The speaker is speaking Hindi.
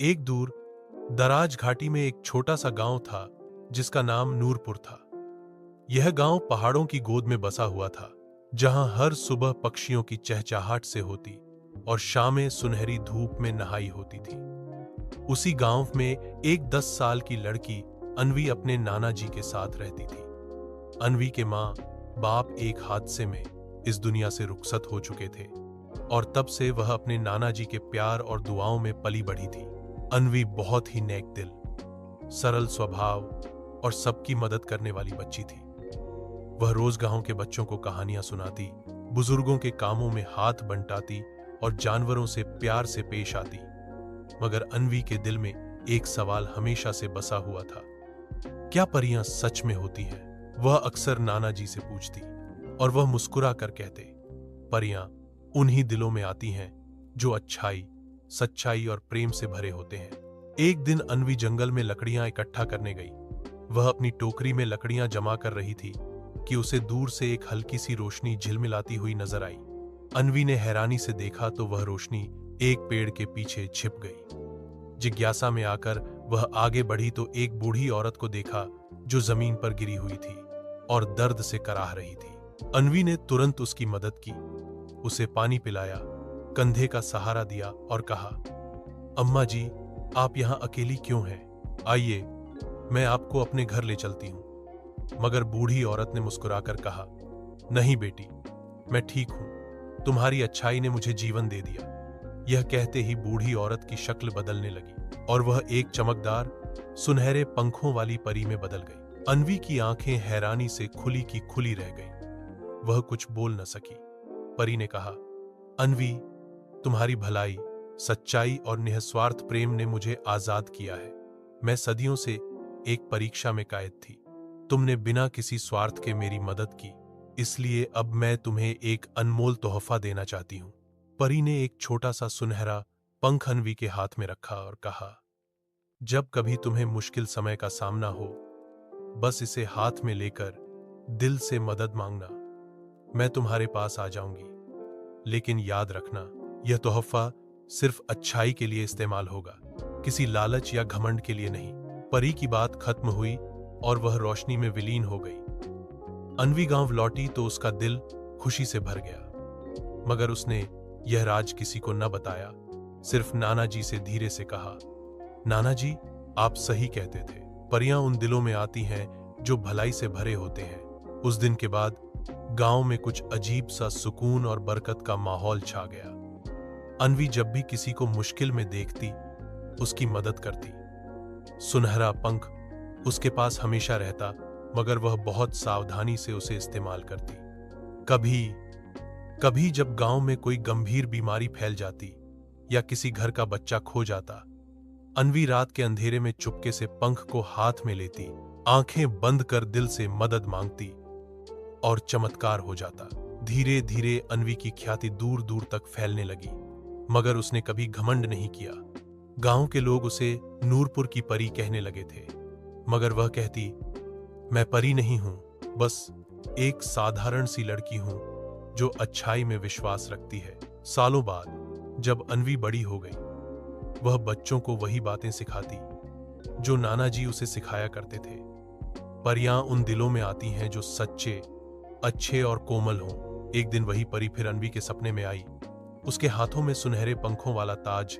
एक दूर दराज घाटी में एक छोटा सा गांव था जिसका नाम नूरपुर था। यह गांव पहाड़ों की गोद में बसा हुआ था, जहां हर सुबह पक्षियों की चहचहाहट से होती और शामें सुनहरी धूप में नहाई होती थी। उसी गांव में एक 10 साल की लड़की अन्वी अपने नाना जी के साथ रहती थी। अन्वी के माँ बाप एक हादसे में इस दुनिया से रुखसत हो चुके थे और तब से वह अपने नाना जी के प्यार और दुआओं में पली बढ़ी थी। अन्वी बहुत ही नेक दिल, सरल स्वभाव और सबकी मदद करने वाली बच्ची थी। वह रोज गांव के बच्चों को कहानियां सुनाती, बुजुर्गों के कामों में हाथ बंटाती और जानवरों से प्यार से पेश आती। मगर अन्वी के दिल में एक सवाल हमेशा से बसा हुआ था, क्या परियां सच में होती हैं? वह अक्सर नाना जी से पूछती और वह मुस्कुरा कर कहते, परियां उन्हीं दिलों में आती हैं जो अच्छाई, सच्चाई और प्रेम से भरे होते हैं। एक दिन अन्वी जंगल में लकड़ियां इकट्ठा करने गई। वह अपनी टोकरी में लकड़ियां जमा कर रही थी कि उसे दूर से एक हल्की सी रोशनी झिलमिलाती हुई नजर आई। अन्वी ने हैरानी से देखा तो वह रोशनी एक पेड़ के पीछे छिप गई। जिज्ञासा में आकर वह आगे बढ़ी तो एक बूढ़ी औरत को देखा जो जमीन पर गिरी हुई थी और दर्द से कराह रही थी। अन्वी ने तुरंत उसकी मदद की, उसे पानी पिलाया, कंधे का सहारा दिया और कहा, अम्मा जी, आप यहां अकेली क्यों हैं? आइए, मैं आपको अपने घर ले चलती हूं। मगर बूढ़ी औरत ने मुस्कुराकर कहा, नहीं बेटी, मैं ठीक हूं, तुम्हारी अच्छाई ने मुझे जीवन दे दिया। यह कहते ही बूढ़ी औरत की शक्ल बदलने लगी और वह एक चमकदार, सुनहरे पंखों वाली परी में बदल गई। अन्वी की आंखें हैरानी से खुली की खुली रह गईं। वह कुछ बोल न सकी। परी ने कहा, अन्वी, तुम्हारी भलाई, सच्चाई और निस्वार्थ प्रेम ने मुझे आजाद किया है। मैं सदियों से एक परीक्षा में कैद थी। तुमने बिना किसी स्वार्थ के मेरी मदद की, इसलिए अब मैं तुम्हें एक अनमोल तोहफा देना चाहती हूं। परी ने एक छोटा सा सुनहरा पंख अन्वी के हाथ में रखा और कहा, जब कभी तुम्हें मुश्किल समय का सामना हो, बस इसे हाथ में लेकर दिल से मदद मांगना। मैं तुम्हारे पास आ जाऊंगी। लेकिन याद रखना, यह तोहफा सिर्फ अच्छाई के लिए इस्तेमाल होगा, किसी लालच या घमंड के लिए नहीं। परी की बात खत्म हुई और वह रोशनी में विलीन हो गई। अन्वी गांव लौटी तो उसका दिल खुशी से भर गया। मगर उसने यह राज किसी को न बताया, सिर्फ नाना जी से धीरे से कहा, नाना जी, आप सही कहते थे। परियां उन दिलों में आती हैं जो भलाई से भरे होते हैं। उस दिन के बाद गांव में कुछ अजीब सा सुकून और बरकत का माहौल छा गया। अन्वी जब भी किसी को मुश्किल में देखती, उसकी मदद करती। सुनहरा पंख उसके पास हमेशा रहता, मगर वह बहुत सावधानी से उसे इस्तेमाल करती। कभी कभी जब गांव में कोई गंभीर बीमारी फैल जाती या किसी घर का बच्चा खो जाता, अन्वी रात के अंधेरे में चुपके से पंख को हाथ में लेती, आंखें बंद कर दिल से मदद मांगती और चमत्कार हो जाता। धीरे धीरे अन्वी की ख्याति दूर दूर तक फैलने लगी। मगर उसने कभी घमंड नहीं किया। गांव के लोग उसे नूरपुर की परी कहने लगे थे, मगर वह कहती, मैं परी नहीं हूं, बस एक साधारण सी लड़की हूं जो अच्छाई में विश्वास रखती है। सालों बाद जब अन्वी बड़ी हो गई, वह बच्चों को वही बातें सिखाती जो नाना जी उसे सिखाया करते थे। परियां उन दिलों में आती हैं जो सच्चे, अच्छे और कोमल हों। एक दिन वही परी फिर अन्वी के सपने में आई। उसके हाथों में सुनहरे पंखों वाला ताज